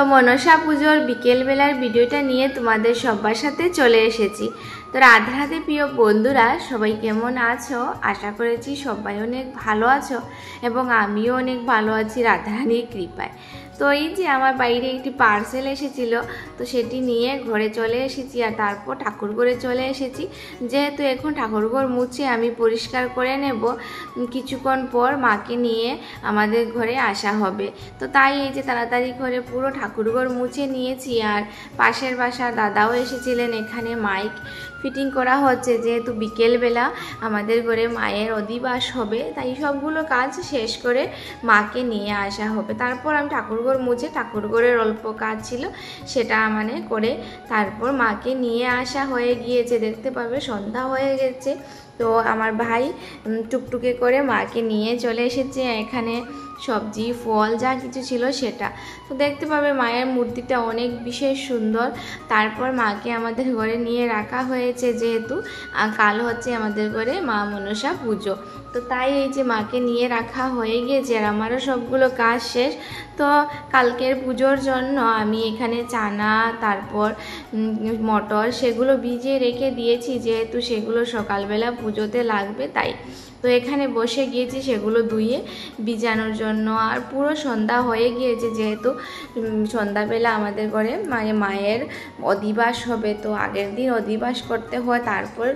তো মনসা পুজোর বিকেলবেলার ভিডিওটা নিয়ে তোমাদের সবার সাথে চলে এসেছি। তো রাধে রাধে প্রিয় বন্ধুরা, সবাই কেমন আছো? আশা করেছি সবাই অনেক ভালো আছো এবং আমিও অনেক ভালো আছি রাধারানীর কৃপায়। তো এই যে আমার বাইরে একটি পার্সেল এসেছিল, তো সেটি নিয়ে ঘরে চলে এসেছি আর তারপর ঠাকুরঘরে চলে এসেছি। যেহেতু এখন ঠাকুরঘর মুছে আমি পরিষ্কার করে নেব, কিছুক্ষণ পর মাকে নিয়ে আমাদের ঘরে আসা হবে। তো তাই এই যে তাড়াতাড়ি করে পুরো ঠাকুরঘর মুছে নিয়েছি। আর পাশের বাসার দাদাও এসেছিলেন, এখানে মাইক ফিটিং করা হচ্ছে, যেহেতু বিকেলবেলা আমাদের ঘরে মায়ের অধিবাস হবে, তাই সবগুলো কাজ শেষ করে মাকে নিয়ে আসা হবে। তারপর আমি ঠাকুরঘর মুছে, ঠাকুরঘরের অল্প কাজ ছিল সেটা করে তারপর মাকে নিয়ে আসা হয়ে গিয়েছে। দেখতে পাবে সন্ধ্যা হয়ে গেছে। তো আমার ভাই টুকটুকে করে মাকে নিয়ে চলে এসেছে, এখানে সবজি ফল যা কিছু ছিল সেটা। তো দেখতে পাবে মায়ের মূর্তিটা অনেক বিশেষ সুন্দর। তারপর মাকে আমাদের ঘরে নিয়ে রাখা হয়েছে, যেহেতু কাল হচ্ছে আমাদের ঘরে মা মনসা পুজো। তো তাই এই যে মাকে নিয়ে রাখা হয়ে গিয়েছে আর আমারও সবগুলো কাজ শেষ। তো কালকের পুজোর জন্য আমি এখানে চানা তারপর মটর সেগুলো ভিজিয়ে রেখে দিয়েছি, যেহেতু সেগুলো সকালবেলা পুজোতে লাগবে তাই। তো এখানে বসে গিয়েছি সেগুলো ধুয়ে ভিজানোর জন্য। আর পুরো সন্ধ্যা হয়ে গিয়েছে, যেহেতু সন্ধ্যাবেলা আমাদের ঘরে মায়ের অধিবাস হবে। তো আগের দিন অধিবাস করতে হয়, তারপর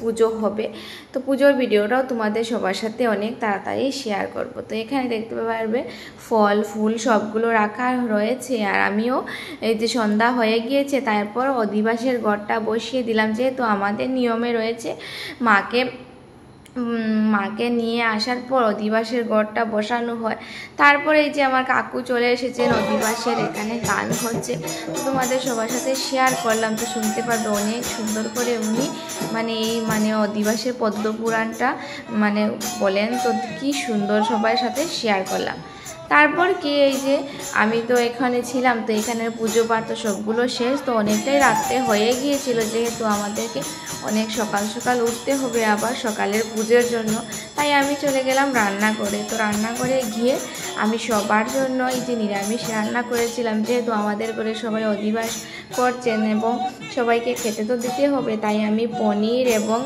পুজো হবে। তো পুজোর ভিডিওটাও তোমাদের সবার সাথে অনেক তাড়াতাড়ি শেয়ার করব। তো এখানে দেখতে পারবে ফল ফুল সবগুলো রাখা রয়েছে। আর আমিও এই যে সন্ধ্যা হয়ে গিয়েছে, তারপর অধিবাসের ঘরটা বসিয়ে দিলাম, যেহেতু আমাদের নিয়মে রয়েছে মাকে নিয়ে আসার পর অধিবাসের ঘরটা বসানো হয়। তারপরে এই যে আমার কাকু চলে এসেছেন, অধিবাসের এখানে গান হচ্ছে, তোমাদের সবার সাথে শেয়ার করলাম। তো শুনতে পারবে অনেক সুন্দর করে উনি এই অধিবাসের পদ্মপুরাণটা বলেন। তো কি সুন্দর সবার সাথে শেয়ার করলাম। তারপর কি এই যে আমি তো এখানে ছিলাম, তো এখানের পুজো পাঠ তো সবগুলো শেষ। তো অনেকটাই রাত্রে হয়ে গিয়েছিল, যেহেতু আমাদেরকে অনেক সকাল সকাল উঠতে হবে আবার সকালের পুজোর জন্য। তাই আমি চলে গেলাম রান্না করে। তো রান্না করে গিয়ে আমি সবার জন্য এই যে নিরামিষ রান্না করেছিলাম, যেহেতু আমাদের ঘরে সবাই অধিবাস করছেন এবং সবাইকে খেতে তো দিতে হবে, তাই আমি পনির এবং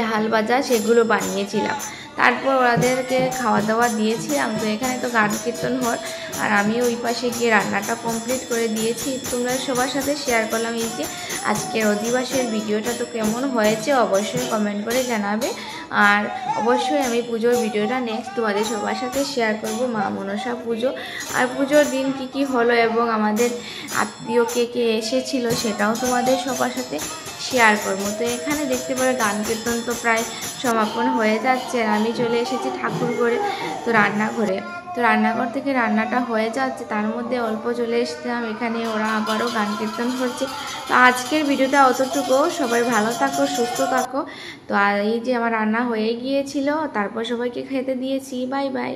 ডাল ভাজা সেগুলো বানিয়েছিলাম। তারপর ওদেরকে খাওয়া দাওয়া দিয়েছিলাম। তো এখানে তো গান কীর্তন হয় আর আমি ওই পাশে গিয়ে রান্নাটা কমপ্লিট করে দিয়েছি। তোমরা সবার সাথে শেয়ার করলাম এই যে আজকের অধিবাসের ভিডিওটা। তো কেমন হয়েছে অবশ্যই কমেন্ট করে জানাবে। আর অবশ্যই আমি পুজোর ভিডিওটা নেক্সট তোমাদের সবার সাথে শেয়ার করব, মা মনসা পুজো আর পুজোর দিন কি হলো এবং আমাদের আত্মীয় কে এসেছিল সেটাও তোমাদের সবার সাথে শেয়ার করবো। তো এখানে দেখতে পারে গান কীর্তন তো প্রায় সমাপন হয়ে যাচ্ছে আর আমি চলে এসেছি ঠাকুরঘরে। তো রান্নাঘরে, তো রান্নাঘর থেকে রান্নাটা হয়ে যাচ্ছে, তার মধ্যে অল্প চলে এসেছিলাম এখানে, ওরা আবারও গান কীর্তন করছে। তো আজকের ভিডিওটা অতটুকু, সবাই ভালো থাকো সুস্থ থাকো। তো আর এই যে আমার রান্না হয়ে গিয়েছিল, তারপর সবাইকে খেতে দিয়েছি। Bye bye.